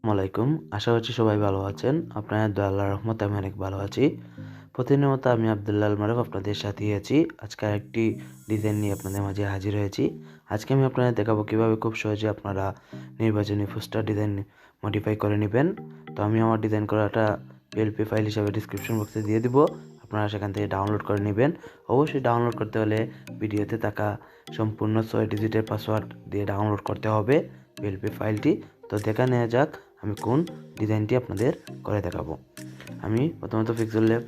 আসসালামাইকুম। আশা করছি সবাই ভালো আছেন। আপনাদের দয়া আল্লাহর রহমতে আমি অনেক ভালো আছি। প্রতিদিনের মতো আমি আব্দুল্লাহ আল মারুফ আপনাদের সাথেই আছি। আজকে আরেকটি ডিজাইন নিয়ে আপনাদের মাঝে হাজির হয়েছি। আজকে আমি আপনাদের দেখাবো কীভাবে খুব সহজে আপনারা নির্বাচনী পোস্টার ডিজাইন মডিফাই করে নেবেন। তো আমি আমার ডিজাইন করাটা পিএলপি ফাইল হিসাবে ডিসক্রিপশন বক্সে দিয়ে দিব। আপনারা সেখান থেকে ডাউনলোড করে নেবেন। অবশ্যই ডাউনলোড করতে হলে ভিডিওতে থাকা সম্পূর্ণ 6 ডিজিটের পাসওয়ার্ড দিয়ে ডাউনলোড করতে হবে পিএলপি ফাইলটি। তো দেখা নেওয়া যাক আমি কোন ডিজাইনটি আপনাদের করে দেখাবো। আমি প্রথমত পিক্সেল ল্যাব